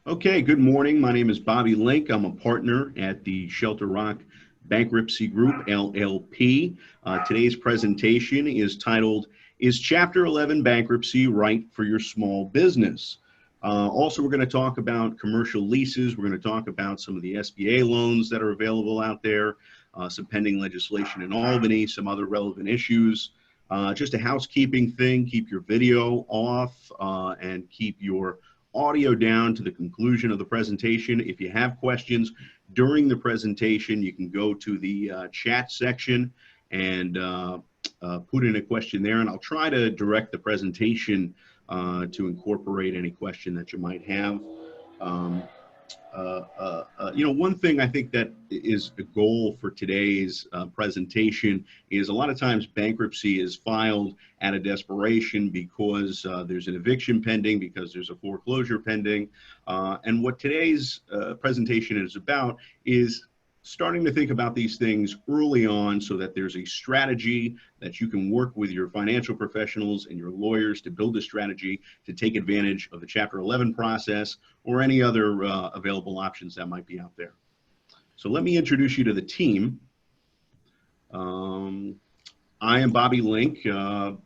Okay, good morning. My name is Bobby Link. I'm a partner at the Shelter Rock Bankruptcy Group, LLP. Today's presentation is titled, Is Chapter 11 Bankruptcy Right for Your Small Business? Also, we're going to talk about commercial leases. We're going to talk about some of the SBA loans that are available out there, some pending legislation in Albany, some other relevant issues. Just a housekeeping thing, keep your video off and keep your audio down to the conclusion of the presentation. If you have questions during the presentation, you can go to the chat section and put in a question there, and I'll try to direct the presentation to incorporate any question that you might have. One thing I think that is the goal for today's presentation is a lot of times bankruptcy is filed out of desperation because there's an eviction pending, because there's a foreclosure pending. And what today's presentation is about is starting to think about these things early on so that there's a strategy that you can work with your financial professionals and your lawyers to build a strategy to take advantage of the Chapter 11 process or any other available options that might be out there. So let me introduce you to the team. I am Bobby Link. I've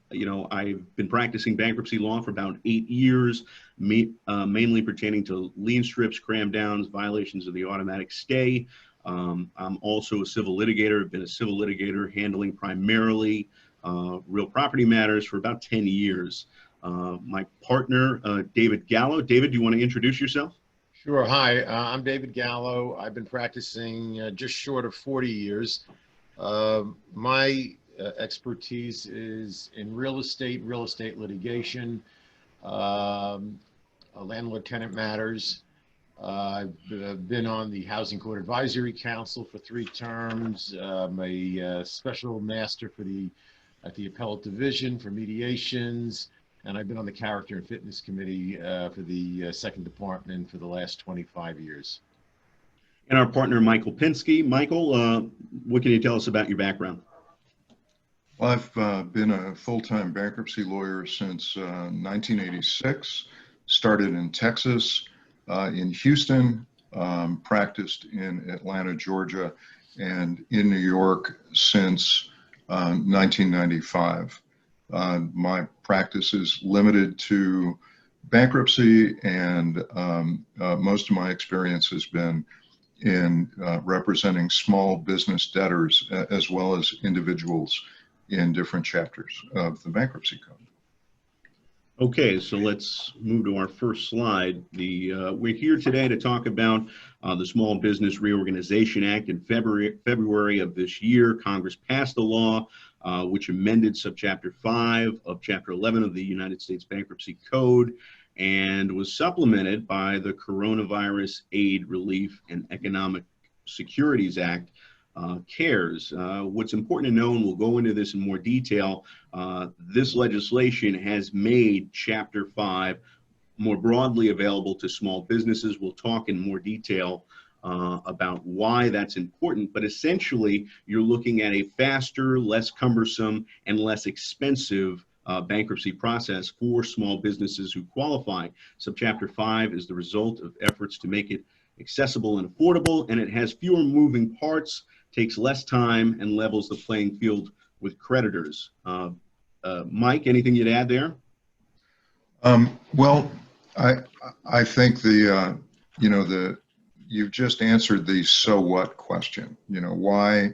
been practicing bankruptcy law for about 8 years, mainly pertaining to lien strips, cram downs, violations of the automatic stay. I'm also a civil litigator. I've been a civil litigator handling primarily real property matters for about 10 years. My partner, David Gallo. David, do you want to introduce yourself? Sure. Hi, I'm David Gallo. I've been practicing just short of 40 years. My expertise is in real estate litigation, landlord-tenant matters. I've been on the Housing Court Advisory Council for 3 terms. I'm a special master at the Appellate Division for mediations, and I've been on the Character and Fitness Committee for the Second Department for the last 25 years. And our partner, Michael Pinsky. Michael, what can you tell us about your background? Well, I've been a full-time bankruptcy lawyer since 1986, started in Texas, in Houston, practiced in Atlanta, Georgia, and in New York since 1995. My practice is limited to bankruptcy, and most of my experience has been in representing small business debtors as well as individuals in different chapters of the bankruptcy code. Okay, so let's move to our first slide. We're here today to talk about the Small Business Reorganization Act. In February of this year, Congress passed a law which amended Subchapter 5 of Chapter 11 of the United States Bankruptcy Code and was supplemented by the Coronavirus Aid, Relief, and Economic Securities Act, CARES. What's important to know, and we'll go into this in more detail, this legislation has made Chapter 5 more broadly available to small businesses. We'll talk in more detail about why that's important, but essentially you're looking at a faster, less cumbersome, and less expensive bankruptcy process for small businesses who qualify. Subchapter 5 is the result of efforts to make it accessible and affordable, and it has fewer moving parts, takes less time, and levels the playing field with creditors. Mike, anything you'd add there? Well, I think you've just answered the so what question. Why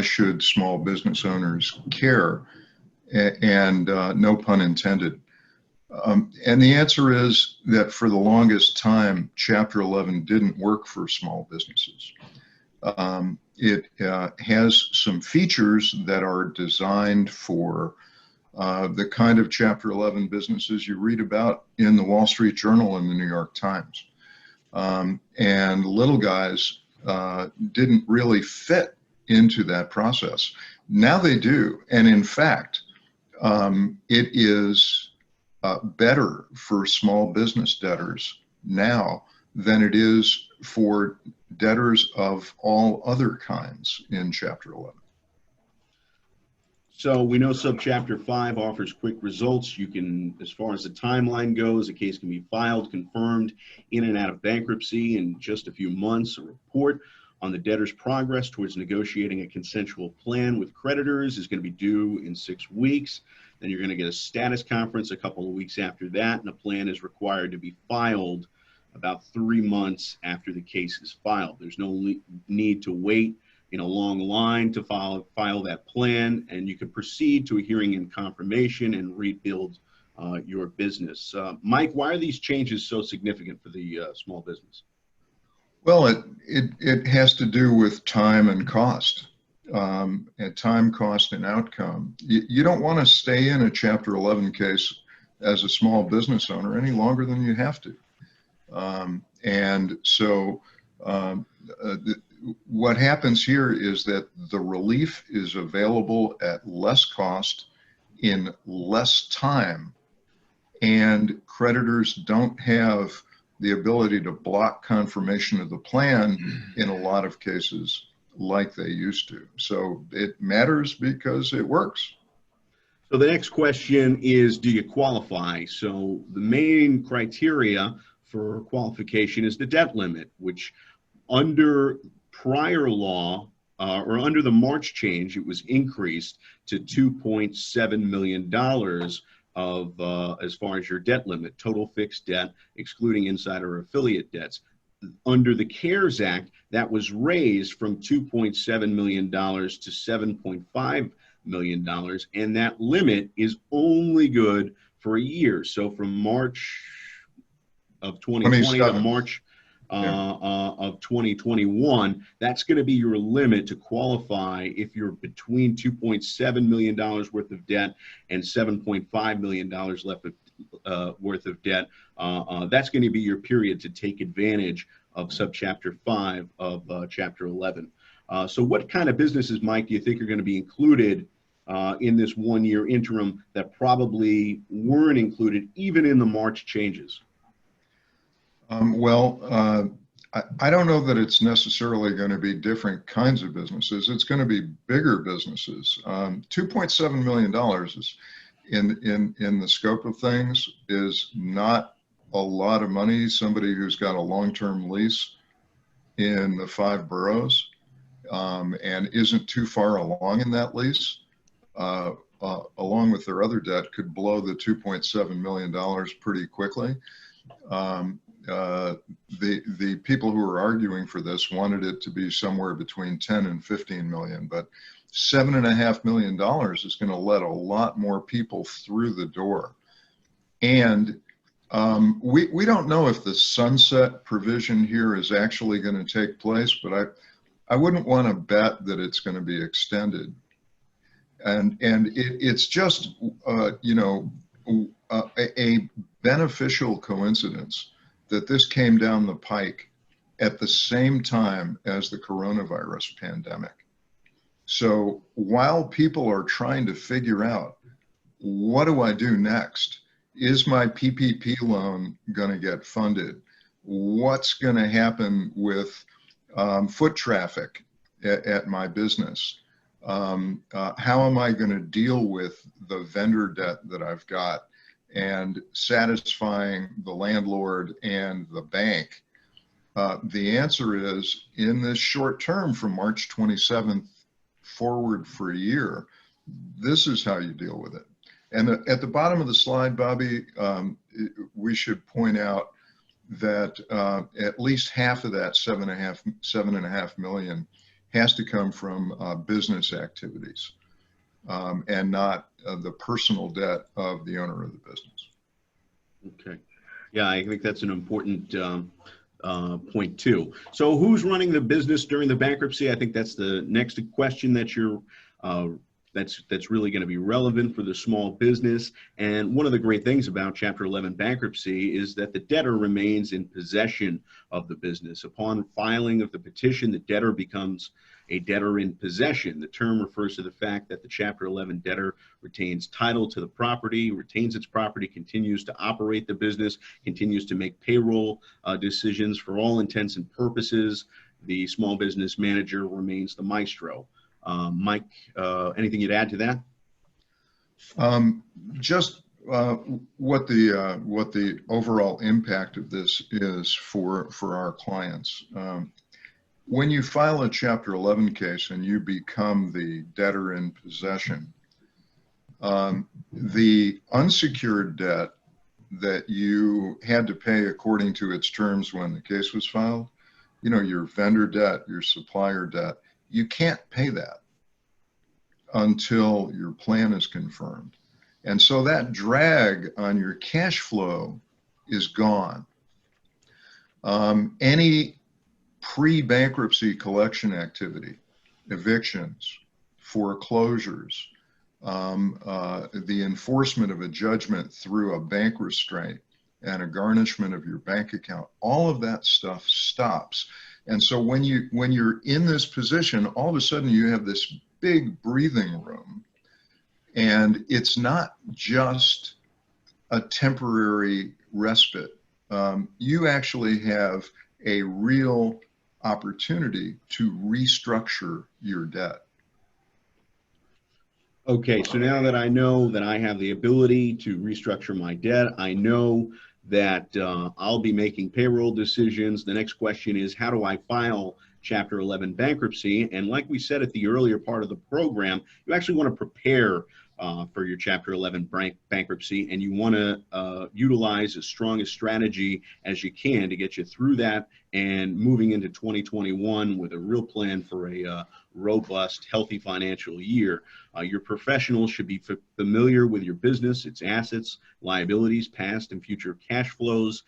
should small business owners care? And no pun intended. And the answer is that for the longest time, Chapter 11 didn't work for small businesses. It has some features that are designed for the kind of Chapter 11 businesses you read about in the Wall Street Journal and the New York Times. And little guys didn't really fit into that process. Now they do. And in fact, it is better for small business debtors now than it is for debtors of all other kinds in Chapter 11. So we know Subchapter 5 offers quick results. You can, as far as the timeline goes, a case can be filed, confirmed in and out of bankruptcy in just a few months. A report on the debtor's progress towards negotiating a consensual plan with creditors is going to be due in 6 weeks. Then you're going to get a status conference a couple of weeks after that, and a plan is required to be filed about 3 months after the case is filed. There's no need to wait in a long line to file that plan, and you can proceed to a hearing and confirmation and rebuild your business. Mike, why are these changes so significant for the small business? Well, it has to do with time and cost, and time, cost, and outcome. You don't want to stay in a Chapter 11 case as a small business owner any longer than you have to. And so what happens here is that the relief is available at less cost in less time, and creditors don't have the ability to block confirmation of the plan in a lot of cases like they used to. So it matters because it works. So the next question is, do you qualify? So the main criteria for qualification is the debt limit, which under prior law, or under the March change, it was increased to $2.7 million of as far as your debt limit, total fixed debt, excluding insider affiliate debts. Under the CARES Act, that was raised from $2.7 million to $7.5 million, and that limit is only good for a year. So from March of 2020 to March of 2021, that's going to be your limit to qualify if you're between $2.7 million worth of debt and $7.5 million left of, worth of debt. That's going to be your period to take advantage of Subchapter 5 of Chapter 11. So what kind of businesses, Mike, do you think are going to be included in this one-year interim that probably weren't included even in the March changes? I don't know that it's necessarily going to be different kinds of businesses. It's going to be bigger businesses. $2.7 million is in the scope of things is not a lot of money. Somebody who's got a long-term lease in the 5 boroughs and isn't too far along in that lease, along with their other debt, could blow the $2.7 million pretty quickly. The people who are arguing for this wanted it to be somewhere between 10 and 15 million, but $7.5 million is going to let a lot more people through the door. And we don't know if the sunset provision here is actually going to take place, but I wouldn't want to bet that it's going to be extended. And it's just, you know, a beneficial coincidence that this came down the pike at the same time as the coronavirus pandemic. So while people are trying to figure out, what do I do next? Is my PPP loan going to get funded? What's going to happen with foot traffic at my business? How am I going to deal with the vendor debt that I've got and satisfying the landlord and the bank? The answer is, in this short term from March 27th forward for a year, this is how you deal with it. And at the bottom of the slide, Bobby, we should point out that at least half of that $7.5 million has to come from business activities and not the personal debt of the owner of the business. Okay. Yeah, I think that's an important point too. So who's running the business during the bankruptcy? I think that's the next question that you're that's really going to be relevant for the small business. And one of the great things about Chapter 11 bankruptcy is that the debtor remains in possession of the business. Upon filing of the petition, the debtor becomes a debtor in possession. The term refers to the fact that the Chapter 11 debtor retains title to the property, retains its property, continues to operate the business, continues to make payroll decisions. For all intents and purposes, the small business manager remains the maestro. Mike, anything you'd add to that? Just what the overall impact of this is for our clients. When you file a Chapter 11 case and you become the debtor in possession, the unsecured debt that you had to pay according to its terms when the case was filed, you know, your vendor debt, your supplier debt, you can't pay that until your plan is confirmed. And so that drag on your cash flow is gone. Any pre-bankruptcy collection activity, evictions, foreclosures, the enforcement of a judgment through a bank restraint and a garnishment of your bank account, all of that stuff stops. And so when you're in this position, all of a sudden you have this big breathing room, and it's not just a temporary respite. You actually have a real opportunity to restructure your debt. Okay, so now that I know that I have the ability to restructure my debt, I know that I'll be making payroll decisions. The next question is, how do I file Chapter 11 bankruptcy? And like we said at the earlier part of the program, you actually want to prepare for your Chapter 11 bankruptcy, and you want to utilize as strong a strategy as you can to get you through that and moving into 2021 with a real plan for a robust, healthy financial year. Your professionals should be familiar with your business, its assets, liabilities, past and future cash flows,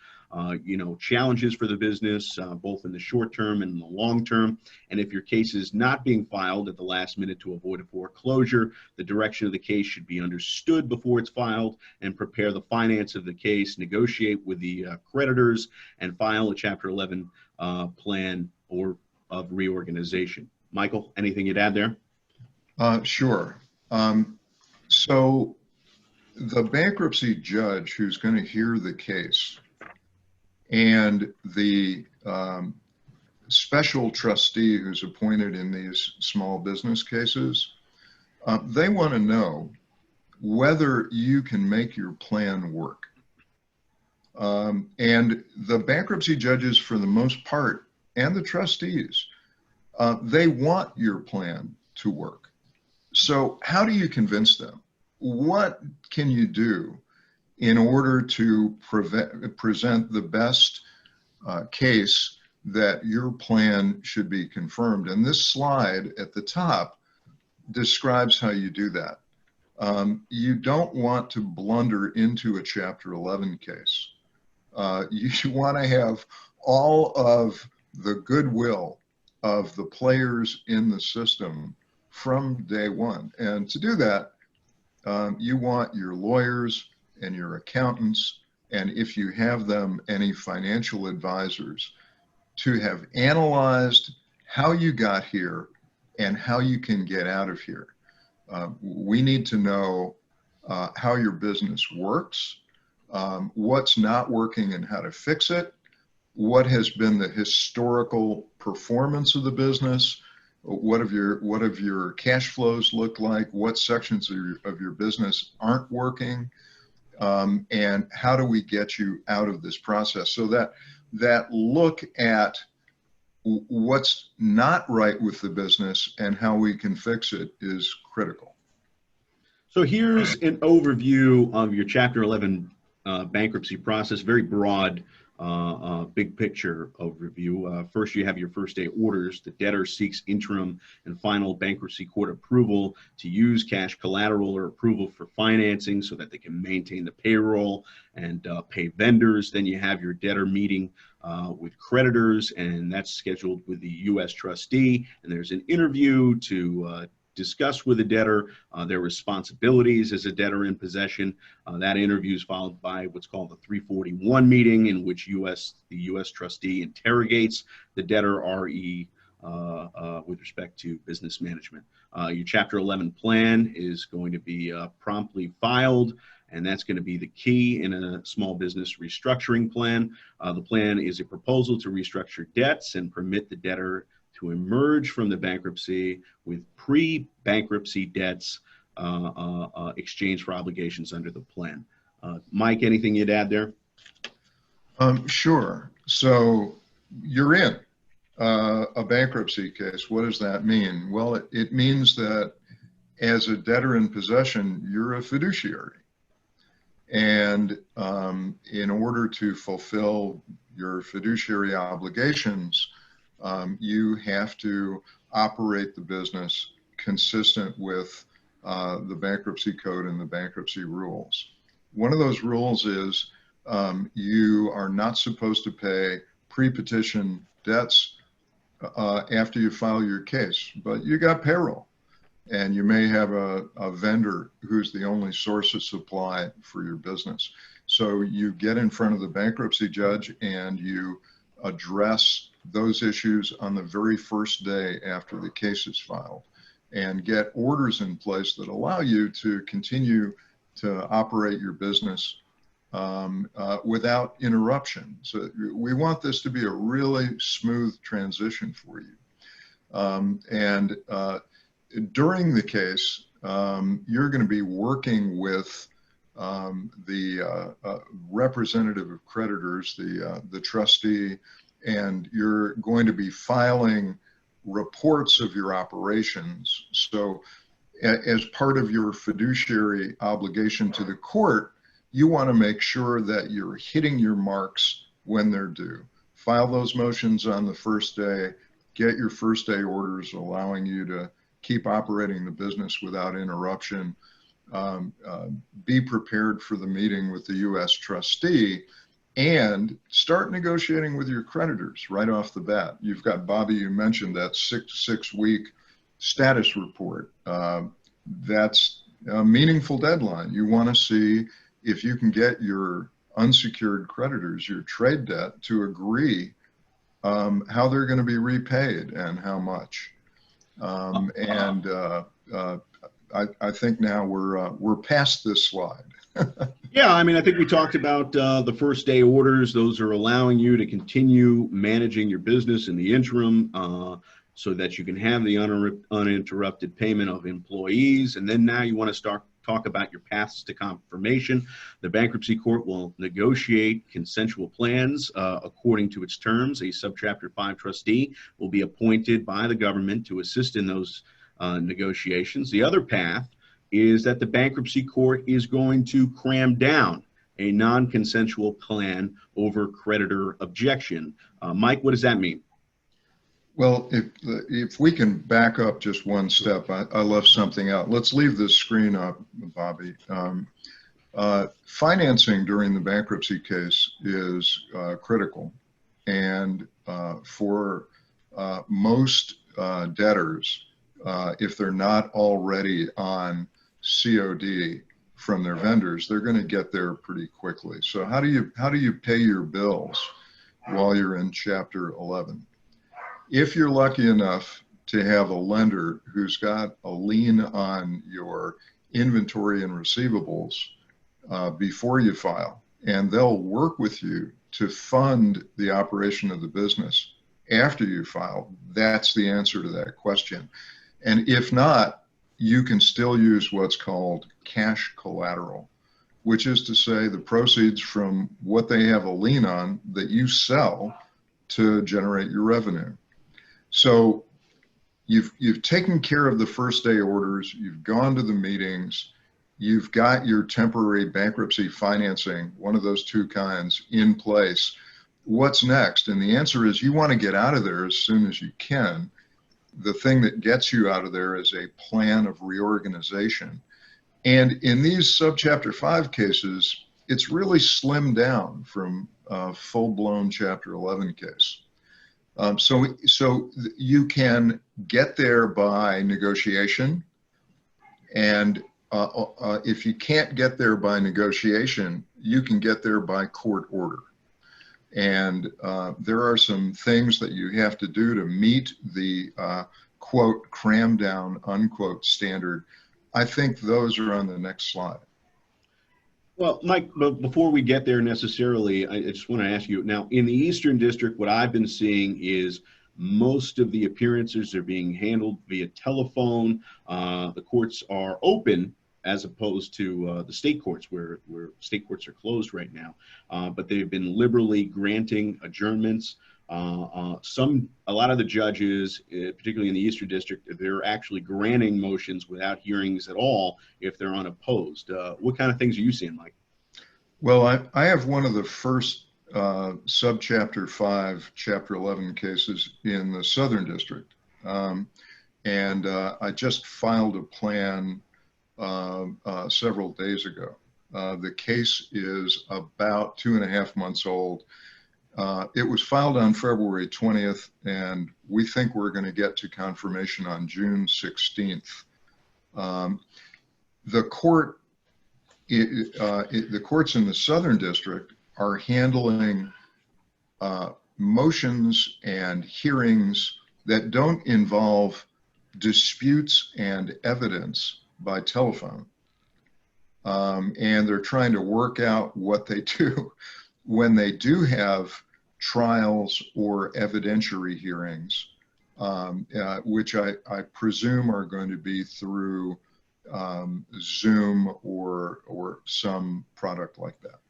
challenges for the business, both in the short term and in the long term. And if your case is not being filed at the last minute to avoid a foreclosure, the direction of the case should be understood before it's filed, and prepare the finance of the case, negotiate with the creditors, and file a Chapter 11 plan or of reorganization. Michael, anything you'd add there? Sure. So the bankruptcy judge who's going to hear the case and the special trustee who's appointed in these small business cases, they want to know whether you can make your plan work. And the bankruptcy judges, for the most part, and the trustees, they want your plan to work. So how do you convince them? What can you do in order to present the best case that your plan should be confirmed? And this slide at the top describes how you do that. You don't want to blunder into a Chapter 11 case. You want to have all of the goodwill of the players in the system from day one. And to do that, you want your lawyers and your accountants, and if you have them, any financial advisors, to have analyzed how you got here and how you can get out of here. We need to know how your business works, what's not working and how to fix it, what has been the historical performance of the business, what have your cash flows look like, what sections of your business aren't working, and how do we get you out of this process? So that look at what's not right with the business and how we can fix it is critical. So here's an overview of your Chapter 11 bankruptcy process, very broad, big picture overview. First, you have your first day orders. The debtor seeks interim and final bankruptcy court approval to use cash collateral or approval for financing so that they can maintain the payroll and pay vendors. Then you have your debtor meeting with creditors, and that's scheduled with the U.S. trustee. And there's an interview to discuss with the debtor their responsibilities as a debtor in possession. That interview is followed by what's called the 341 meeting, in which the U.S. trustee interrogates the debtor RE with respect to business management. Your Chapter 11 plan is going to be promptly filed, and that's going to be the key in a small business restructuring plan. The plan is a proposal to restructure debts and permit the debtor to emerge from the bankruptcy with pre-bankruptcy debts exchange for obligations under the plan. Mike, anything you'd add there? Sure. So you're in a bankruptcy case. What does that mean? Well, it means that as a debtor in possession, you're a fiduciary. And in order to fulfill your fiduciary obligations, you have to operate the business consistent with the bankruptcy code and the bankruptcy rules. One of those rules is you are not supposed to pay pre-petition debts after you file your case, but you got payroll. And you may have a vendor who's the only source of supply for your business. So you get in front of the bankruptcy judge and you address those issues on the very first day after the case is filed and get orders in place that allow you to continue to operate your business without interruption. So we want this to be a really smooth transition for you. During the case, you're going to be working with the representative of creditors, the trustee, and you're going to be filing reports of your operations. So as part of your fiduciary obligation to the court, you want to make sure that you're hitting your marks when they're due. File those motions on the first day, get your first day orders allowing you to keep operating the business without interruption. Be prepared for the meeting with the U.S. trustee and start negotiating with your creditors right off the bat. You've got, Bobby, you mentioned that six-week status report. That's a meaningful deadline. You want to see if you can get your unsecured creditors, your trade debt, to agree how they're going to be repaid and how much. I think now we're past this slide. Yeah, I mean, I think we talked about the first day orders. Those are allowing you to continue managing your business in the interim so that you can have the uninterrupted payment of employees. And then now you want to talk about your paths to confirmation. The bankruptcy court will negotiate consensual plans according to its terms. A subchapter 5 trustee will be appointed by the government to assist in those negotiations. The other path is that the bankruptcy court is going to cram down a non-consensual plan over creditor objection. Mike, what does that mean? Well, if we can back up just one step, I left something out. Let's leave this screen up, Bobby. Financing during the bankruptcy case is critical. And for most debtors, if they're not already on COD from their vendors, they're going to get there pretty quickly. So how do you pay your bills while you're in Chapter 11? If you're lucky enough to have a lender who's got a lien on your inventory and receivables before you file, and they'll work with you to fund the operation of the business after you file, that's the answer to that question. And if not, you can still use what's called cash collateral, which is to say the proceeds from what they have a lien on that you sell to generate your revenue. So you've taken care of the first day orders, you've gone to the meetings, you've got your temporary bankruptcy financing, one of those two kinds, in place. What's next? And the answer is you want to get out of there as soon as you can. The thing that gets you out of there is a plan of reorganization. And in these subchapter 5 cases, it's really slimmed down from a full-blown Chapter 11 case. So you can get there by negotiation, and if you can't get there by negotiation, you can get there by court order. And there are some things that you have to do to meet the quote cram down unquote standard. I think those are on the next slide. Well, Mike, but before we get there necessarily, I just want to ask you now, in the Eastern District, what I've been seeing is Most of the appearances are being handled via telephone. The courts are open as opposed to the state courts, where state courts are closed right now. But they've been liberally granting adjournments. A lot of the judges, particularly in the Eastern District, they're actually granting motions without hearings at all if they're unopposed. What kind of things are you seeing, Mike? Well, I have one of the first subchapter 5, chapter 11 cases in the Southern District. And I just filed a plan several days ago. The case is about 2.5 months old. It was filed on February 20th, and we think we're going to get to confirmation on June 16th. The courts in the Southern District are handling motions and hearings that don't involve disputes and evidence by telephone. And they're trying to work out what they do when they do have trials or evidentiary hearings, which I presume are going to be through Zoom or some product like that.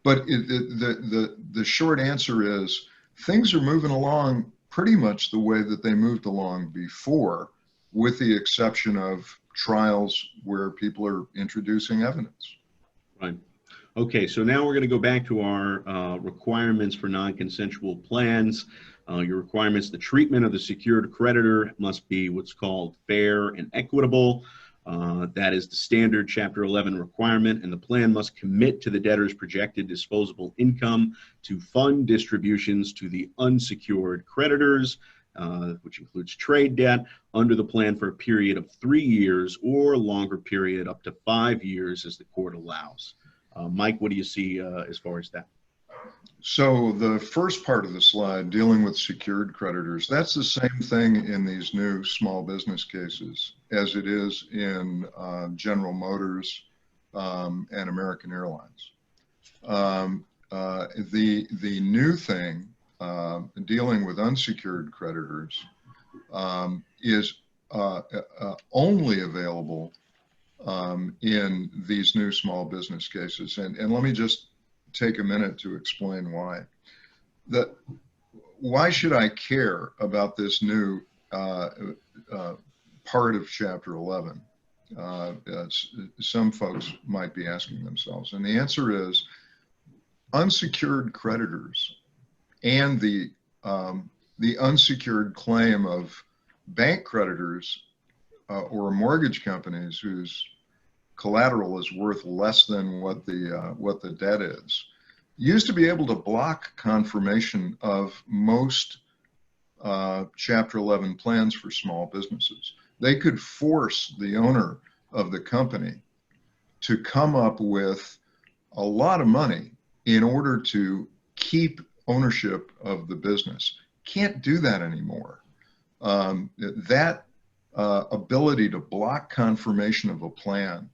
But the short answer is things are moving along pretty much the way that they moved along before, with the exception of trials where people are introducing evidence. Right. Okay, so now we're going to go back to our requirements for non-consensual plans. Your requirements: the treatment of the secured creditor must be what's called fair and equitable. That is the standard Chapter 11 requirement, and the plan must commit to the debtor's projected disposable income to fund distributions to the unsecured creditors, which includes trade debt, under the plan for a period of 3 years or a longer period up to 5 years as the court allows. Mike, what do you see as far as that? So the first part of the slide, dealing with secured creditors, that's the same thing in these new small business cases as it is in General Motors and American Airlines. The new thing, dealing with unsecured creditors, is only available in these new small business cases. And let me just take a minute to explain why. Why should I care about this new part of Chapter 11? Some folks might be asking themselves. And the answer is unsecured creditors and the unsecured claim of bank creditors or mortgage companies whose collateral is worth less than what the debt is, used to be able to block confirmation of most Chapter 11 plans for small businesses. They could force the owner of the company to come up with a lot of money in order to keep ownership of the business. Can't do that anymore. That ability to block confirmation of a plan,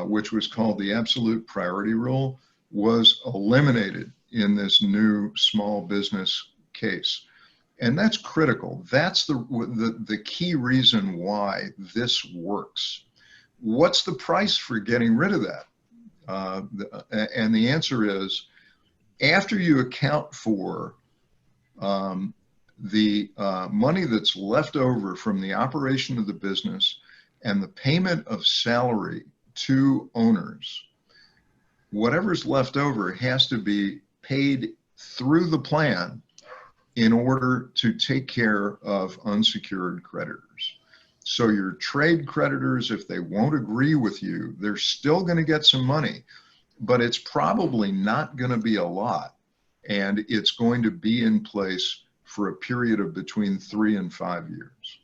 which was called the absolute priority rule, was eliminated in this new small business case. And that's critical. That's the key reason why this works. What's the price for getting rid of that? And the answer is, after you account for the money that's left over from the operation of the business and the payment of salary to owners, whatever's left over has to be paid through the plan in order to take care of unsecured creditors. So your trade creditors, if they won't agree with you, they're still going to get some money, but it's probably not going to be a lot, and it's going to be in place for a period of between 3 and 5 years.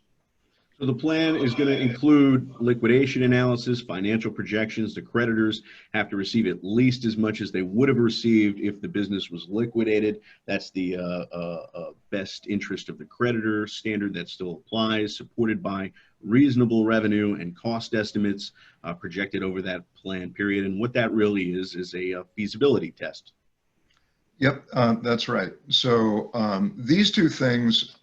So the plan is going to include liquidation analysis, financial projections. The creditors have to receive at least as much as they would have received if the business was liquidated. That's the best interest of the creditor standard that still applies, supported by reasonable revenue and cost estimates projected over that plan period. And what that really is a feasibility test. Yep, that's right. So these two things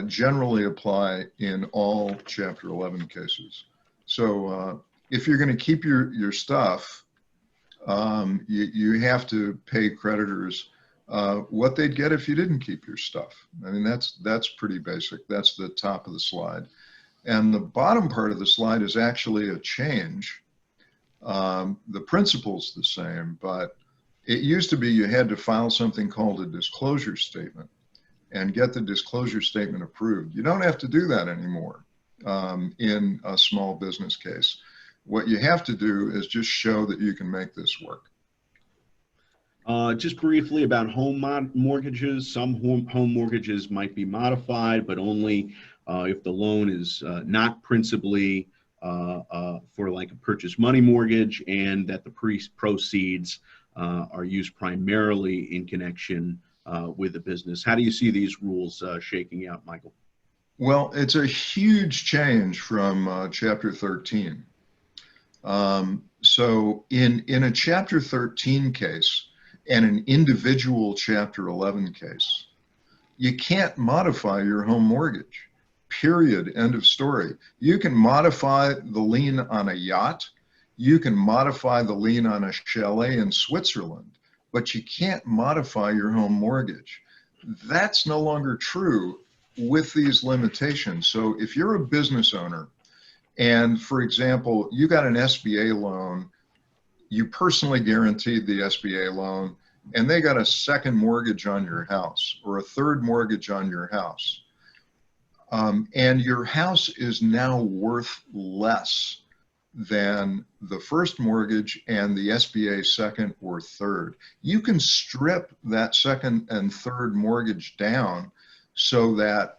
generally apply in all Chapter 11 cases. So if you're going to keep your stuff, you have to pay creditors what they'd get if you didn't keep your stuff. I mean, that's pretty basic. That's the top of the slide. And the bottom part of the slide is actually a change. The principle's the same, but it used to be you had to file something called a disclosure statement and get the disclosure statement approved. You don't have to do that anymore in a small business case. What you have to do is just show that you can make this work. Just briefly about home mortgages. Some home mortgages might be modified, but only if the loan is not principally for like a purchase money mortgage, and that the proceeds are used primarily in connection with the business. How do you see these rules shaking out, Michael? Well, it's a huge change from Chapter 13. So in a Chapter 13 case and an individual Chapter 11 case, you can't modify your home mortgage, period, end of story. You can modify the lien on a yacht, you can modify the lien on a chalet in Switzerland, but you can't modify your home mortgage. That's no longer true with these limitations. So if you're a business owner and, for example, you got an SBA loan, you personally guaranteed the SBA loan, and they got a second mortgage on your house or a third mortgage on your house, and your house is now worth less than the first mortgage and the SBA second or third. You can strip that second and third mortgage down so that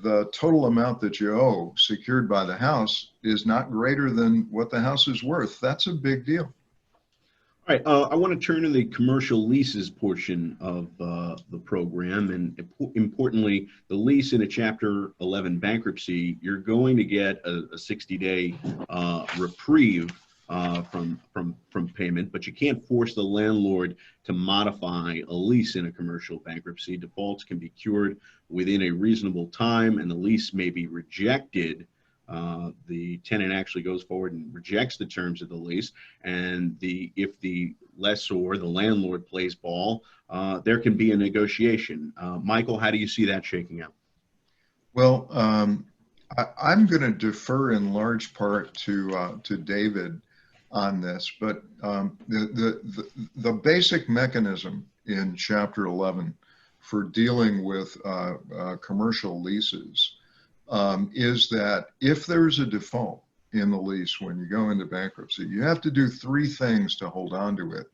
the total amount that you owe secured by the house is not greater than what the house is worth. That's a big deal. All right, I want to turn to the commercial leases portion of the program, and importantly, the lease in a Chapter 11 bankruptcy, you're going to get a 60-day reprieve from payment, but you can't force the landlord to modify a lease in a commercial bankruptcy. Defaults can be cured within a reasonable time, and the lease may be rejected. The tenant actually goes forward and rejects the terms of the lease, and if the lessor, the landlord, plays ball, there can be a negotiation. Michael, how do you see that shaking out? Well, I'm going to defer in large part to David on this, but the basic mechanism in Chapter 11 for dealing with commercial leases is that if there's a default in the lease when you go into bankruptcy, you have to do three things to hold on to it.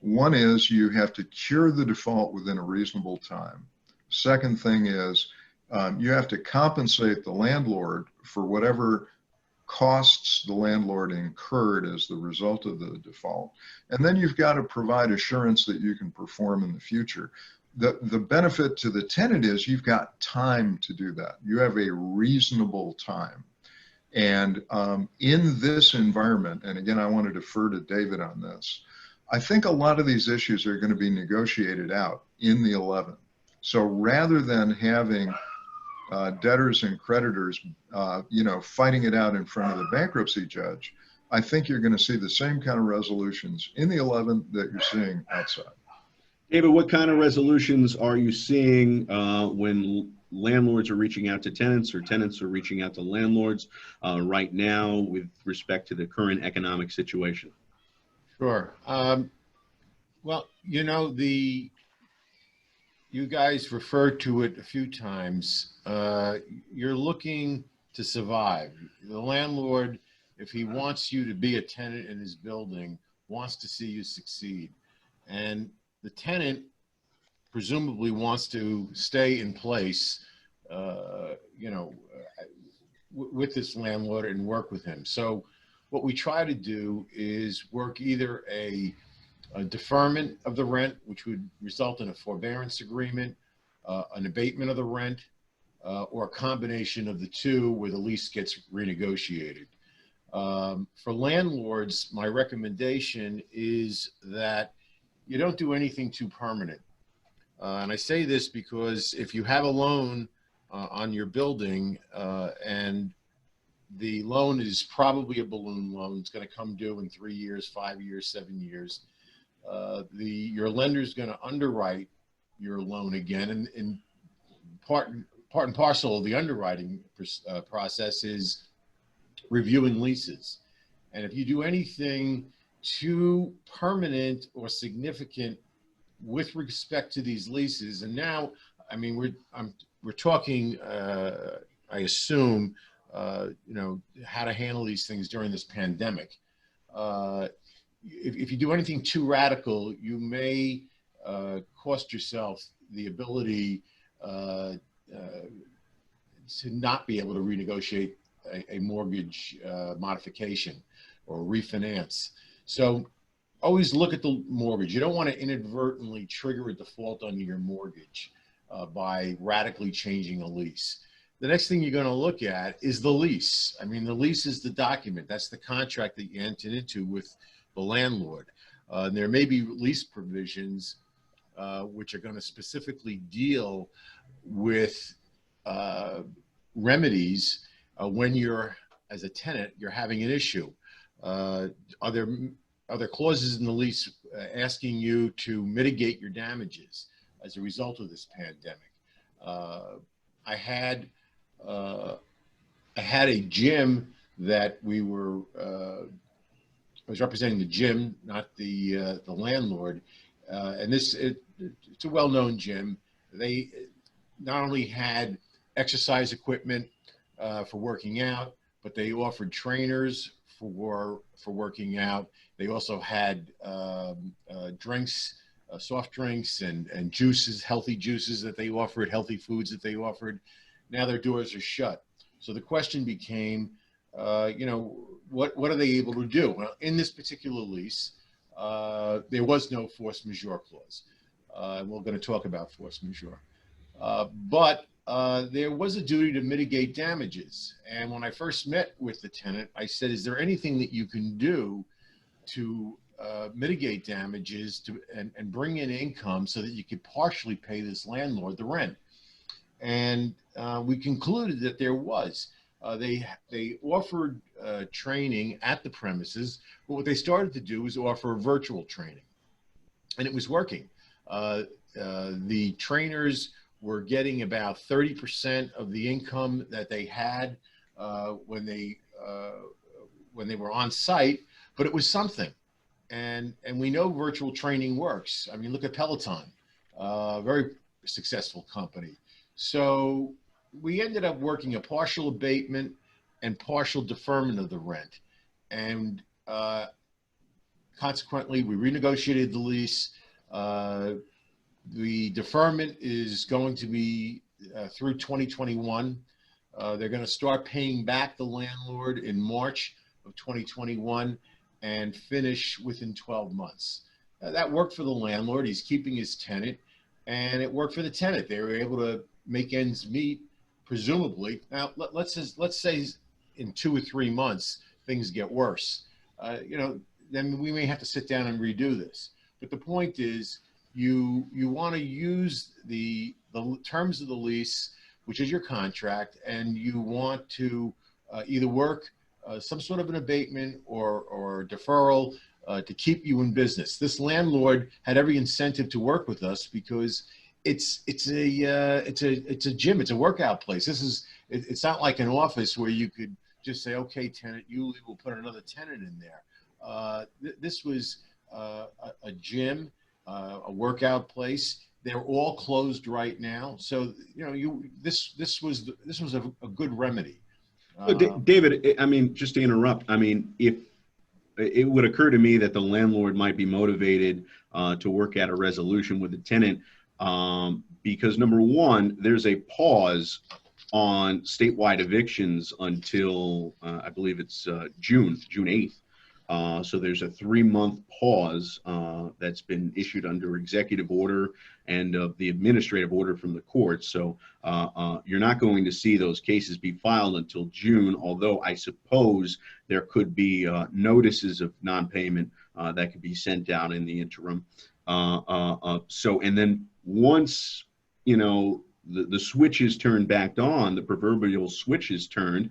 One is you have to cure the default within a reasonable time. Second thing is you have to compensate the landlord for whatever costs the landlord incurred as the result of the default. And then you've got to provide assurance that you can perform in the future. The benefit to the tenant is you've got time to do that. You have a reasonable time. And in this environment, and again, I want to defer to David on this, I think a lot of these issues are going to be negotiated out in the 11. So rather than having debtors and creditors, fighting it out in front of the bankruptcy judge, I think you're going to see the same kind of resolutions in the 11 that you're seeing outside. David, what kind of resolutions are you seeing when landlords are reaching out to tenants or tenants are reaching out to landlords right now with respect to the current economic situation? Sure. Well, you guys referred to it a few times. You're looking to survive. The landlord, if he wants you to be a tenant in his building, wants to see you succeed. And the tenant presumably wants to stay in place, with this landlord and work with him. So what we try to do is work either a deferment of the rent, which would result in a forbearance agreement, an abatement of the rent, or a combination of the two where the lease gets renegotiated. For landlords, my recommendation is that you don't do anything too permanent. And I say this because if you have a loan on your building and the loan is probably a balloon loan, it's going to come due in 3 years, 5 years, 7 years, your lender is going to underwrite your loan again. And part and parcel of the underwriting process is reviewing leases. And if you do anything too permanent or significant with respect to these leases, and now, I mean, we're talking, I assume, how to handle these things during this pandemic. If you do anything too radical, you may cost yourself the ability to not be able to renegotiate a mortgage modification or refinance. So always look at the mortgage. You don't want to inadvertently trigger a default on your mortgage by radically changing a lease. The next thing you're going to look at is the lease. I mean, the lease is the document. That's the contract that you entered into with the landlord. There may be lease provisions which are going to specifically deal with remedies when you're, as a tenant, you're having an issue. Are there clauses in the lease asking you to mitigate your damages as a result of this pandemic? I had a gym that we were, I was representing the gym, not the landlord. And it's a well-known gym. They not only had exercise equipment for working out, but they offered trainers for working out. They also had drinks, soft drinks and juices, healthy juices that they offered, healthy foods that they offered. Now their doors are shut. So the question became, what are they able to do? Well, in this particular lease, there was no force majeure clause. We're going to talk about force majeure. But there was a duty to mitigate damages. And when I first met with the tenant, I said, is there anything that you can do to mitigate damages and bring in income so that you could partially pay this landlord the rent? And we concluded that there was. They offered training at the premises, but what they started to do was offer virtual training. And it was working. The trainers were getting about 30% of the income that they had when they were on site, but it was something. And we know virtual training works. I mean, look at Peloton, very successful company. So we ended up working a partial abatement and partial deferment of the rent. And consequently, we renegotiated the lease. The deferment is going to be through 2021. They're going to start paying back the landlord in March of 2021 and finish within 12 months. That worked for the landlord. He's keeping his tenant, and it worked for the tenant. They were able to make ends meet, presumably. Now, let's say in 2 or 3 months, things get worse. Then we may have to sit down and redo this. But the point is, you want to use the terms of the lease, which is your contract, and you want to either work some sort of an abatement or deferral to keep you in business. This landlord had every incentive to work with us because it's a gym, it's a workout place. It's not like an office where you could just say, okay, tenant, you will put another tenant in there. This was a gym, a workout place. They're all closed right now, so this was a good remedy. David, I mean, just to interrupt, I mean, if it would occur to me that the landlord might be motivated to work out a resolution with the tenant because, number one, there's a pause on statewide evictions until I believe it's June 8th. So there's a 3-month pause that's been issued under executive order and the administrative order from the courts. So you're not going to see those cases be filed until June, although I suppose there could be notices of non-payment that could be sent out in the interim. So, and then once, you know, the switch is turned back on, the proverbial switch is turned,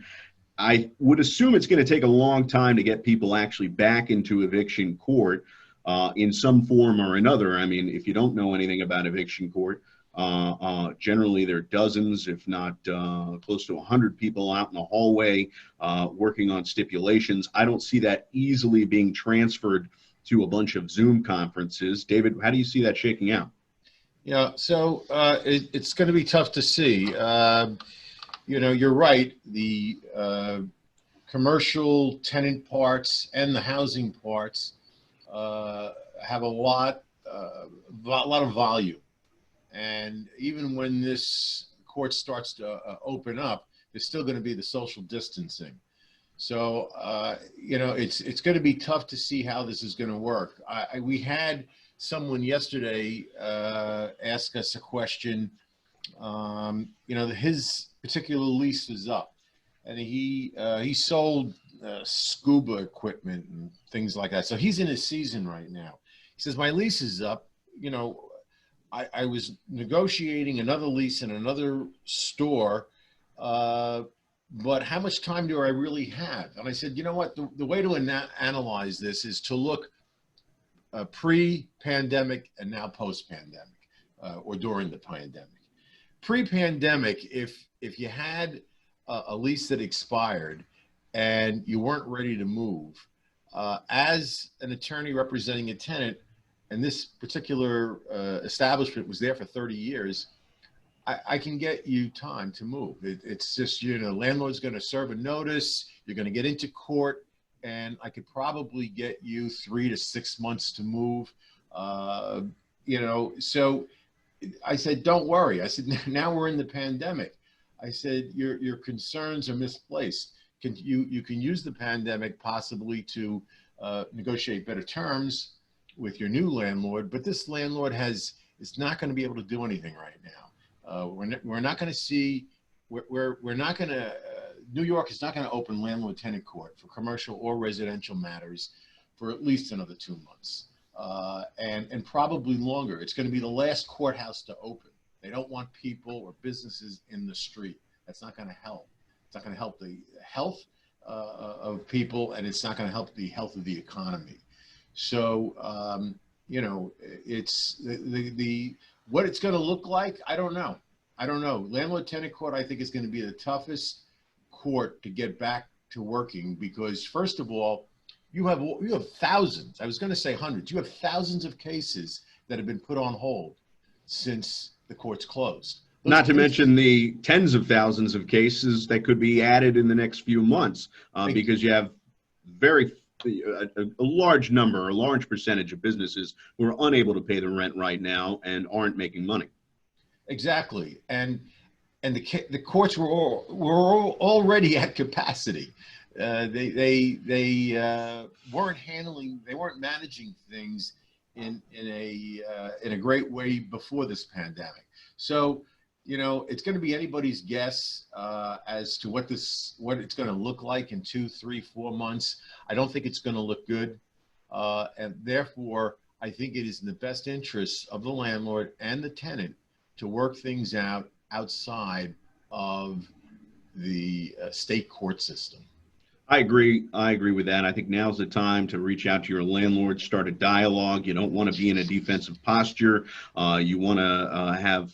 I would assume it's going to take a long time to get people actually back into eviction court in some form or another. I mean, if you don't know anything about eviction court, generally there are dozens, if not close to 100 people out in the hallway working on stipulations. I don't see that easily being transferred to a bunch of Zoom conferences. David, how do you see that shaking out? Yeah, so it's going to be tough to see. You know, you're right. The commercial tenant parts and the housing parts have a lot of volume. And even when this court starts to open up, there's still going to be the social distancing. So, you know, it's going to be tough to see how this is going to work. We had someone yesterday ask us a question. You know, his particular lease is up, and he sold scuba equipment and things like that. So he's in his season right now. He says, my lease is up. You know, I was negotiating another lease in another store, but how much time do I really have? And I said, you know what, the way to analyze this is to look pre-pandemic and now post-pandemic, or during the pandemic. Pre-pandemic, if you had a lease that expired and you weren't ready to move, as an attorney representing a tenant, and this particular establishment was there for 30 years, I can get you time to move. It's just, you know, landlord's going to serve a notice, you're going to get into court, and I could probably get you 3 to 6 months to move. You know, so I said, don't worry. I said, now we're in the pandemic. I said, your concerns are misplaced. You can use the pandemic possibly to negotiate better terms with your new landlord, but this landlord is not going to be able to do anything right now. We're not going to see, we're not going to, New York is not going to open landlord-tenant court for commercial or residential matters for at least another 2 months, and probably longer. It's going to be the last courthouse to open. They don't want people or businesses in the street. That's not going to help. It's not going to help the health of people, and it's not going to help the health of the economy. So, you know, it's what it's going to look like. I don't know. Landlord-tenant court, I think, is going to be the toughest court to get back to working, because first of all, you have thousands. I was going to say hundreds. You have thousands of cases that have been put on hold since the court's closed. Not to mention the tens of thousands of cases that could be added in the next few months, because you have a large number, a large percentage of businesses who are unable to pay the rent right now and aren't making money. Exactly. And the courts were already at capacity. They weren't managing things in a great way before this pandemic. So, you know, it's going to be anybody's guess as to what it's going to look like in 2, 3, 4 months. I don't think it's going to look good, and therefore, I think it is in the best interest of the landlord and the tenant to work things out outside of the state court system. I agree with that. I think now's the time to reach out to your landlord, start a dialogue. You don't want to be in a defensive posture. You want to have,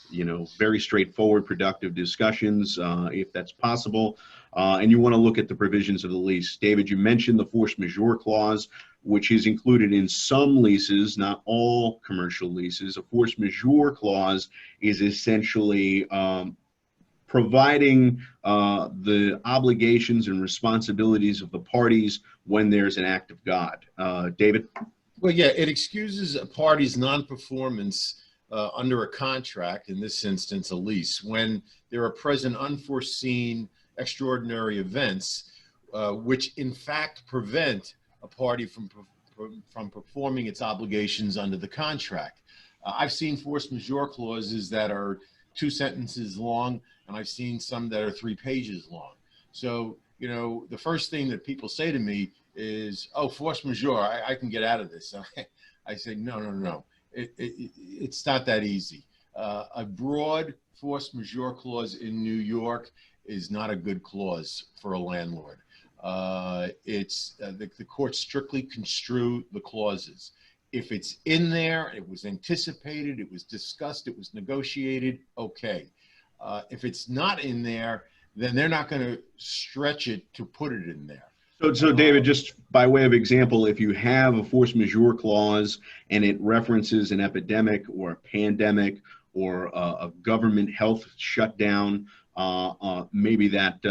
you know, very straightforward, productive discussions, if that's possible. And you want to look at the provisions of the lease. David, you mentioned the force majeure clause, which is included in some leases, not all commercial leases. A force majeure clause is essentially providing the obligations and responsibilities of the parties when there's an act of God. David? Well, yeah, it excuses a party's non-performance under a contract, in this instance, a lease, when there are present unforeseen extraordinary events, which in fact prevent a party from performing its obligations under the contract. I've seen force majeure clauses that are 2 sentences long, and I've seen some that are 3 pages long. So, you know, the first thing that people say to me is, oh, force majeure, I can get out of this. I say, no, no, no. It's not that easy. A broad force majeure clause in New York is not a good clause for a landlord. The courts strictly construe the clauses. If it's in there, it was anticipated, it was discussed, it was negotiated, okay. If it's not in there, then they're not going to stretch it to put it in there. So David, just by way of example, if you have a force majeure clause and it references an epidemic or a pandemic or a government health shutdown, maybe that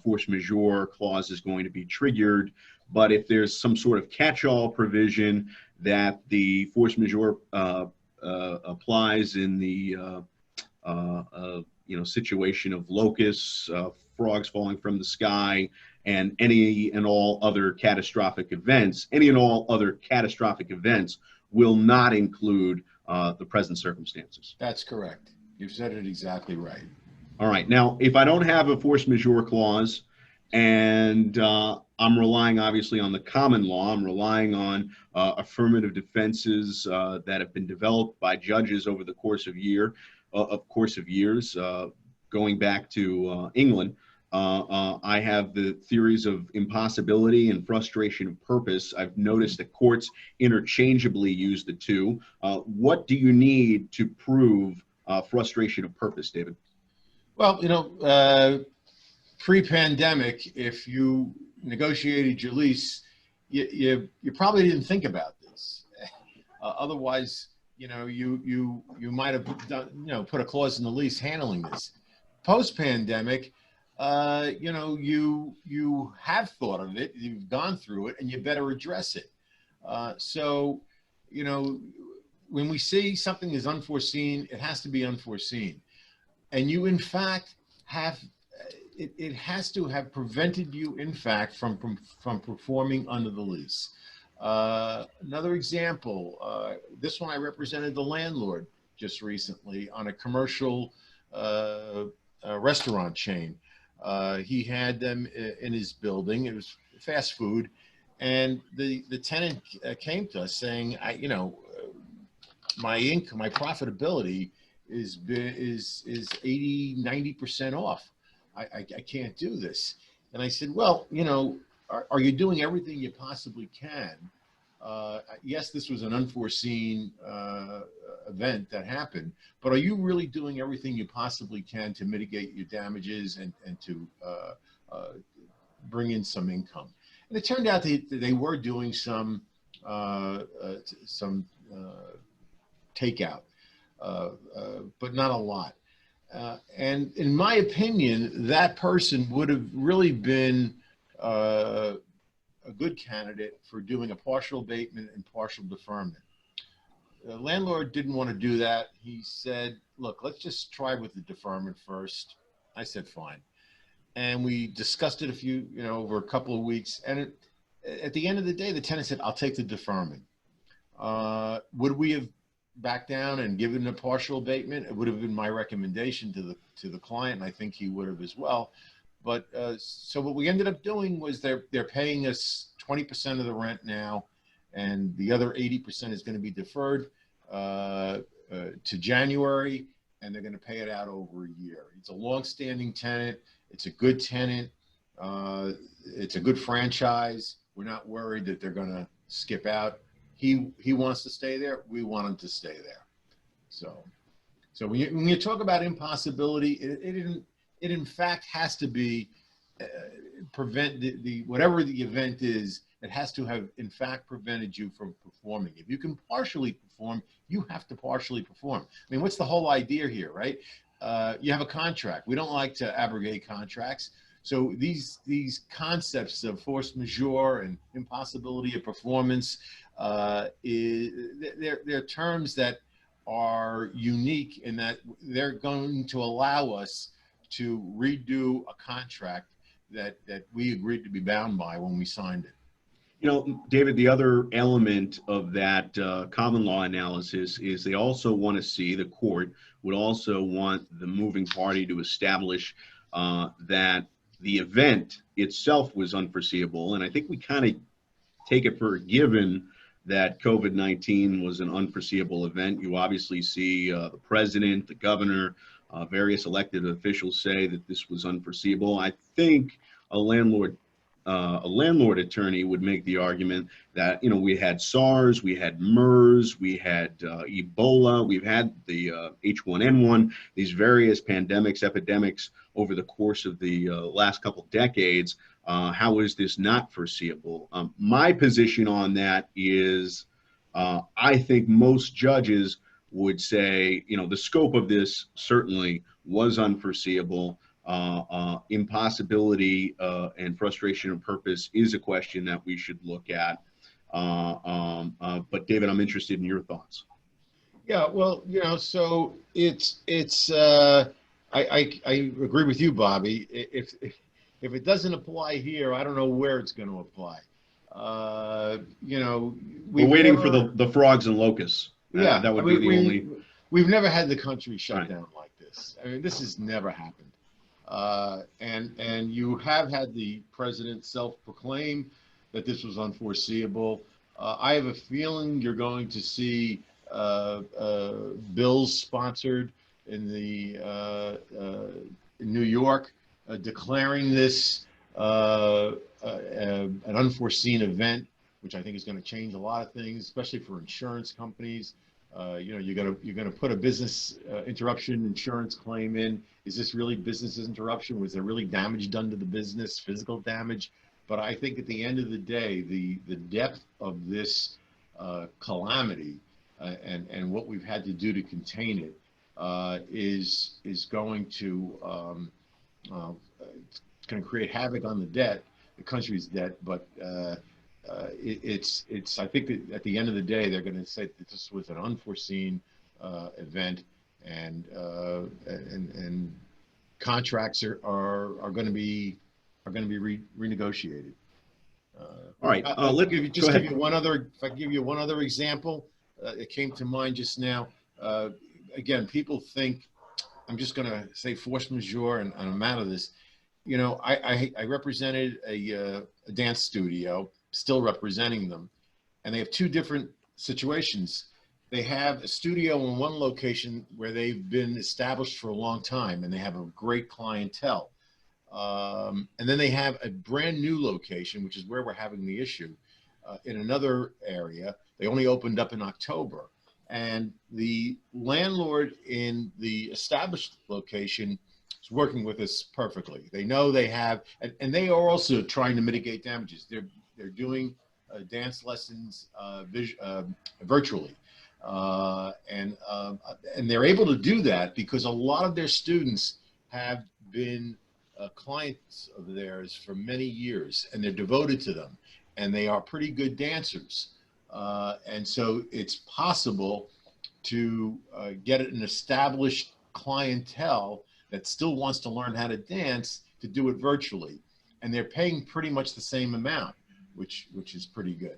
force majeure clause is going to be triggered. But if there's some sort of catch-all provision that the force majeure applies in the situation of locusts, frogs falling from the sky, and any and all other catastrophic events, will not include the present circumstances. That's correct. You've said it exactly right. All right. Now, if I don't have a force majeure clause and I'm relying obviously on the common law, I'm relying on affirmative defenses that have been developed by judges over the course of years, going back to England. I have the theories of impossibility and frustration of purpose. I've noticed that courts interchangeably use the two. What do you need to prove frustration of purpose, David? Well, pre-pandemic, if you negotiated your lease, you probably didn't think about this. Otherwise, you might have done, put a clause in the lease handling this. Post-pandemic, you have thought of it, you've gone through it, and you better address it. When we see something is unforeseen, it has to be unforeseen. And you, in fact, it has to have prevented you, in fact, from performing under the lease. Another example, this one I represented the landlord just recently on a commercial restaurant chain. He had them in his building. It was fast food, and the tenant came to us saying, my income, my profitability is 80-90% off. I can't do this. And I said, well, are you doing everything you possibly can? Yes, this was an unforeseen event that happened, but are you really doing everything you possibly can to mitigate your damages and to bring in some income? And it turned out that they were doing some takeout, but not a lot. And in my opinion, that person would have really been a good candidate for doing a partial abatement and partial deferment. The landlord didn't want to do that. He said, look, let's just try with the deferment first. I said, fine. And we discussed it over a couple of weeks. And at the end of the day, the tenant said, I'll take the deferment. Would we have backed down and given a partial abatement? It would have been my recommendation to the client, and I think he would have as well. But so what we ended up doing was they're paying us 20% of the rent now, and the other 80% is going to be deferred to January, and they're going to pay it out over a year. It's a long-standing tenant. It's a good tenant. It's a good franchise. We're not worried that they're going to skip out. He wants to stay there. We want him to stay there. So when you talk about impossibility, it in fact has to be prevent whatever the event is. It has to have in fact prevented you from performing. If you can partially perform, you have to partially perform. I mean, what's the whole idea here, right? You have a contract. We don't like to abrogate contracts. So these concepts of force majeure and impossibility of performance, they're terms that are unique in that they're going to allow us to redo a contract that we agreed to be bound by when we signed it. David, the other element of that common law analysis is they also want to see, the court would also want the moving party to establish that the event itself was unforeseeable. And I think we kind of take it for a given that COVID-19 was an unforeseeable event. You obviously see the president, the governor, various elected officials say that this was unforeseeable. I think a landlord attorney would make the argument that, you know, we had SARS, we had MERS, we had Ebola, we've had the H1N1, these various pandemics, epidemics over the course of the last couple decades. How is this not foreseeable? My position on that is I think most judges would say, you know, the scope of this certainly was unforeseeable. Impossibility and frustration of purpose is a question that we should look at. But David, I'm interested in your thoughts. Yeah, well, you know, so I agree with you, Bobby. If it doesn't apply here, I don't know where it's going to apply. You know, we're waiting for the frogs and locusts. Yeah, that would be the only. We've never had the country shut down like this. I mean, this has never happened. And you have had the president self-proclaim that this was unforeseeable. I have a feeling you're going to see bills sponsored in New York declaring this an unforeseen event, which I think is going to change a lot of things, especially for insurance companies. You know, you're gonna put a business interruption insurance claim in. Is this really business interruption? Was there really damage done to the business, physical damage? But I think at the end of the day, the depth of this calamity and what we've had to do to contain it is going to it's going to create havoc on the country's debt. But it's I think that at the end of the day, they're going to say that this was an unforeseen event, and contracts are going to be renegotiated. All right. If I can give you one other example, it came to mind just now. Again, people think I'm just going to say force majeure, and I'm out of this. You know, I represented a dance studio, still representing them, and they have two different situations. They have a studio in one location where they've been established for a long time, and they have a great clientele. And then they have a brand new location, which is where we're having the issue, in another area. They only opened up in October. And the landlord in the established location is working with us perfectly. They know they have, and they are also trying to mitigate damages. They're doing dance lessons virtually. And they're able to do that because a lot of their students have been clients of theirs for many years, and they're devoted to them, and they are pretty good dancers. And so it's possible to get an established clientele that still wants to learn how to dance to do it virtually. And they're paying pretty much the same amount, which is pretty good.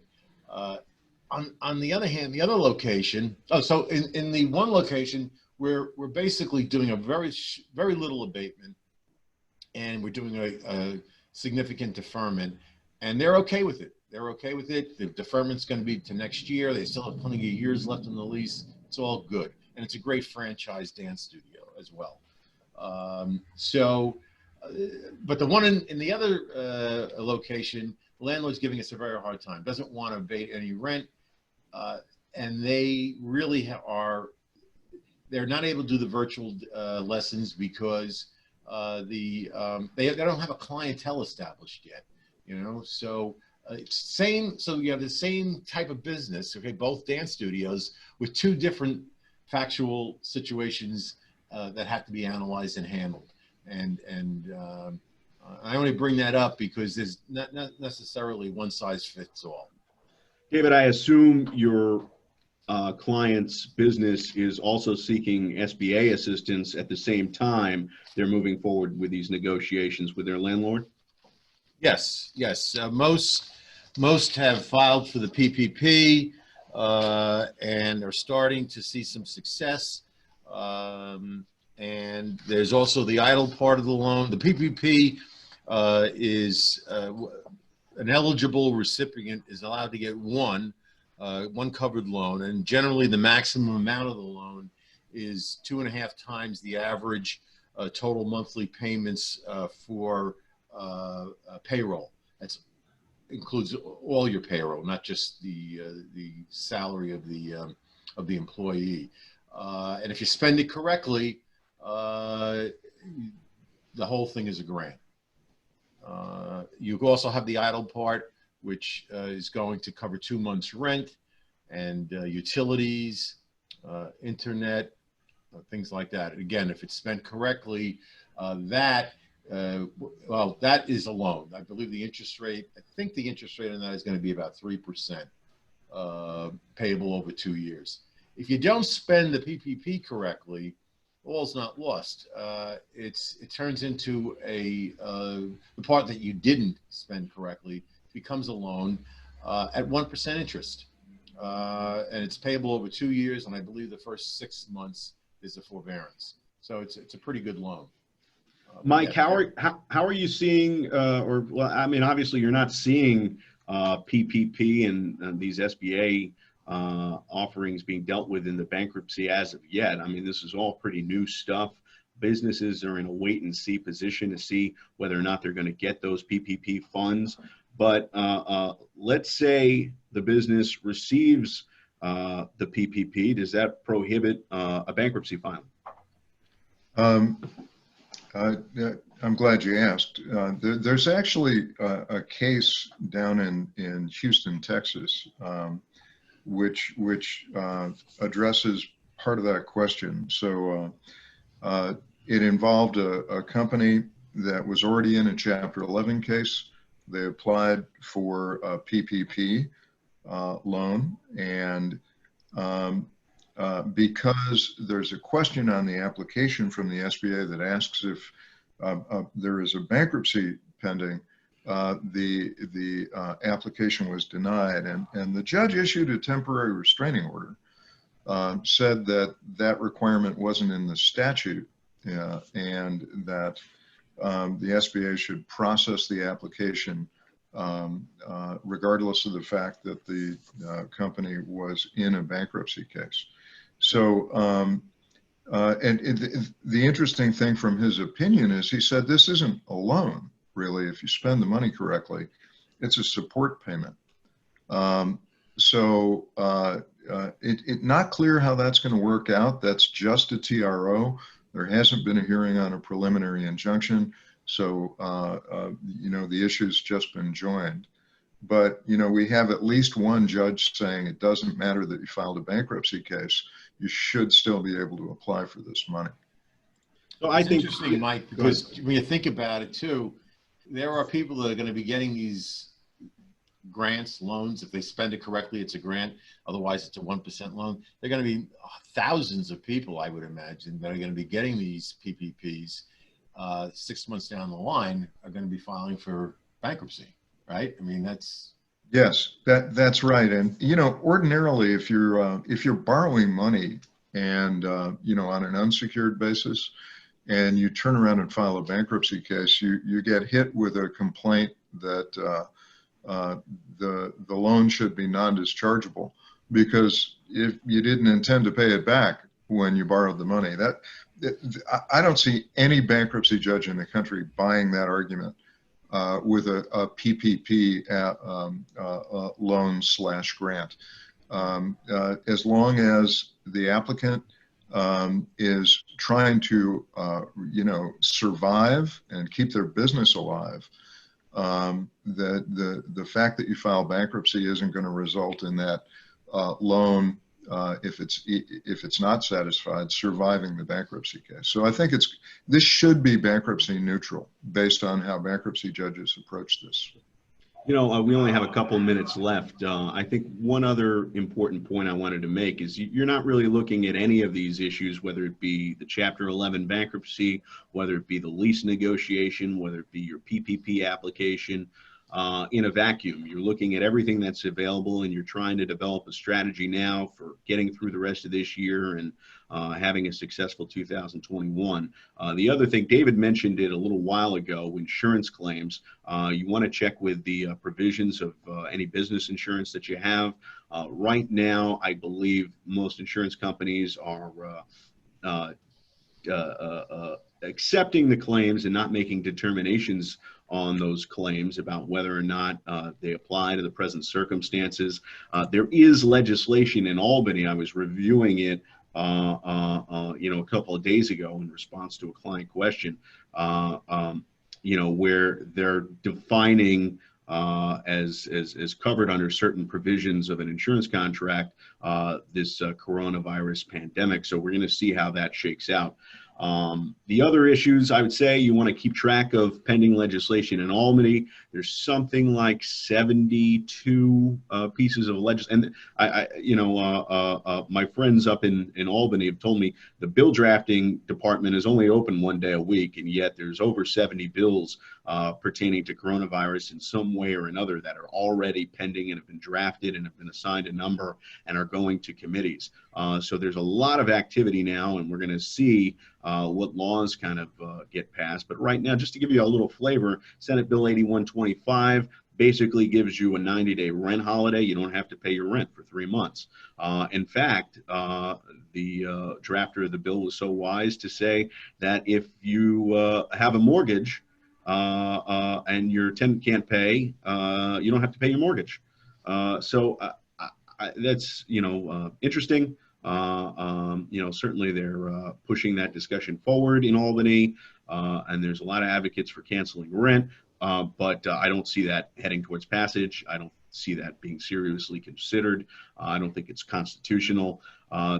On the other hand, the other location, so in the one location, we're basically doing a very little abatement, and we're doing a significant deferment, and they're okay with it. They're okay with it. The deferment's going to be to next year. They still have plenty of years left in the lease. It's all good, and it's a great franchise dance studio as well. But the one in the other location, the landlord's giving us a very hard time. Doesn't want to abate any rent, and they really they're not able to do the virtual lessons because they don't have a clientele established yet. You know, so. So you have the same type of business, okay, both dance studios with two different factual situations that have to be analyzed and handled. And I only bring that up because there's not necessarily one size fits all. David, I assume your client's business is also seeking SBA assistance at the same time they're moving forward with these negotiations with their landlord? Yes. Most have filed for the PPP and are starting to see some success. And there's also the idle part of the loan. The PPP is an eligible recipient is allowed to get one one covered loan, and generally the maximum amount of the loan is 2.5 times the average total monthly payments for payroll. That includes all your payroll, not just the salary of the employee. And if you spend it correctly, the whole thing is a grant. You also have the idle part, which is going to cover 2 months rent and utilities, internet, things like that. Again, if it's spent correctly, that is a loan. I believe the interest rate, I think the interest rate on that is going to be about 3%, payable over 2 years. If you don't spend the PPP correctly, all's not lost. It turns into the part that you didn't spend correctly becomes a loan at 1% interest. And it's payable over 2 years, and I believe the first 6 months is a forbearance. So it's a pretty good loan. Mike, how are you seeing, well, I mean, obviously you're not seeing PPP and these SBA offerings being dealt with in the bankruptcy as of yet. I mean, this is all pretty new stuff. Businesses are in a wait and see position to see whether or not they're going to get those PPP funds. But let's say the business receives the PPP. Does that prohibit a bankruptcy filing? I'm glad you asked. There's actually a case down in Houston, Texas, which addresses part of that question. So it involved a company that was already in a Chapter 11 case. They applied for a PPP loan, and because there's a question on the application from the SBA that asks if there is a bankruptcy pending, the application was denied, and the judge issued a temporary restraining order, said that that requirement wasn't in the statute, and that the SBA should process the application regardless of the fact that the company was in a bankruptcy case. So, the interesting thing from his opinion is he said this isn't a loan, really. If you spend the money correctly, it's a support payment. So it's not clear how that's going to work out. That's just a TRO. There hasn't been a hearing on a preliminary injunction. So, the issue's just been joined. But, we have at least one judge saying it doesn't matter that you filed a bankruptcy case. You should still be able to apply for this money. So I think it's interesting, Mike, because when you think about it too, there are people that are going to be getting these grants, loans. If they spend it correctly, it's a grant. Otherwise, it's a 1% loan. They're going to be thousands of people, I would imagine, that are going to be getting these PPPs 6 months down the line are going to be filing for bankruptcy, right? I mean, that's... Yes, that's right. And, ordinarily, if you're borrowing money and, on an unsecured basis, and you turn around and file a bankruptcy case, you get hit with a complaint that the loan should be non-dischargeable because if you didn't intend to pay it back when you borrowed the money. I don't see any bankruptcy judge in the country buying that argument with a PPP loan/grant. As long as the applicant is trying to, survive and keep their business alive, the fact that you file bankruptcy isn't going to result in that loan, if it's not satisfied, surviving the bankruptcy case. So I think this should be bankruptcy neutral based on how bankruptcy judges approach this. We only have a couple minutes left. I think one other important point I wanted to make is you're not really looking at any of these issues, whether it be the Chapter 11 bankruptcy, whether it be the lease negotiation, whether it be your PPP application. in a vacuum. You're looking at everything that's available, and you're trying to develop a strategy now for getting through the rest of this year and having a successful 2021. The other thing, David mentioned it a little while ago, insurance claims. You want to check with the provisions of any business insurance that you have. Right now, I believe most insurance companies are accepting the claims and not making determinations on those claims about whether or not they apply to the present circumstances. There is legislation in Albany. I was reviewing it a couple of days ago in response to a client question, where they're defining as covered under certain provisions of an insurance contract, this coronavirus pandemic. So we're going to see how that shakes out. The other issues, I would say, you want to keep track of pending legislation in Albany. There's something like 72 pieces of legislation. And my friends up in Albany have told me the bill drafting department is only open one day a week, and yet there's over 70 bills pertaining to coronavirus in some way or another that are already pending and have been drafted and have been assigned a number and are going to committees. So there's a lot of activity now, and we're going to see what laws kind of get passed. But right now, just to give you a little flavor, Senate Bill 8125 basically gives you a 90-day rent holiday. You don't have to pay your rent for 3 months. In fact, the drafter of the bill was so wise to say that if you have a mortgage and your tenant can't pay, you don't have to pay your mortgage. So that's, interesting. Certainly they're pushing that discussion forward in Albany, and there's a lot of advocates for canceling rent, but I don't see that heading towards passage. I don't see that being seriously considered. I don't think it's constitutional.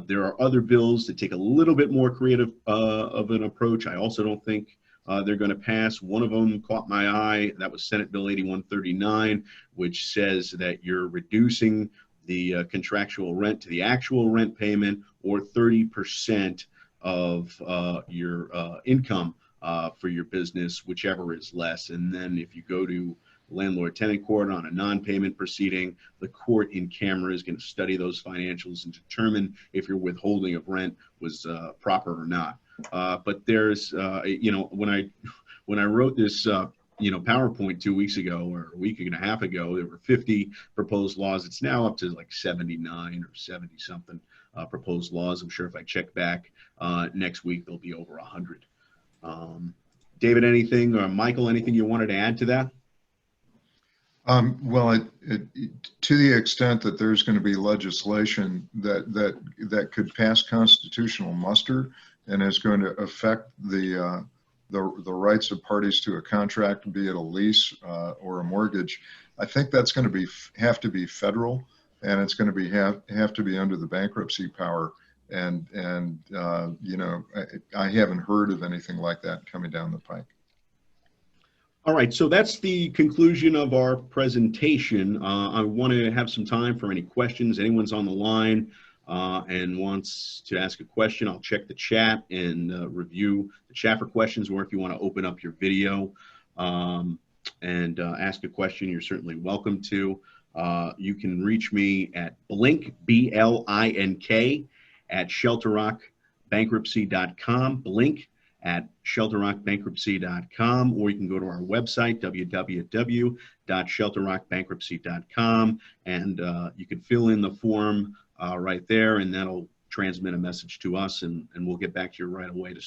There are other bills that take a little bit more creative of an approach. I also don't think they're going to pass. One of them caught my eye. That was Senate Bill 8139, which says that you're reducing the contractual rent to the actual rent payment, or 30% of your income for your business, whichever is less. And then if you go to landlord-tenant court on a non-payment proceeding, the court in camera is going to study those financials and determine if your withholding of rent was proper or not. But there's, when I wrote this PowerPoint 2 weeks ago or a week and a half ago, there were 50 proposed laws. It's now up to like 79 or 70 something proposed laws. I'm sure if I check back next week, there'll be over 100. David, anything, or Michael, anything you wanted to add to that? Well, to the extent that there's going to be legislation that could pass constitutional muster and is going to affect the rights of parties to a contract, be it a lease or a mortgage, I think that's going to have to be federal, and it's going to have to be under the bankruptcy power. And I haven't heard of anything like that coming down the pike. All right, so that's the conclusion of our presentation. I want to have some time for any questions. Anyone's on the line and wants to ask a question, I'll check the chat and review the chat for questions, or if you want to open up your video and ask a question, you're certainly welcome to. You can reach me at Blink, B-L-I-N-K, at shelterrockbankruptcy.com, Blink at shelterrockbankruptcy.com, or you can go to our website, www.shelterrockbankruptcy.com, and you can fill in the form right there, and that'll transmit a message to us, and we'll get back to you right away to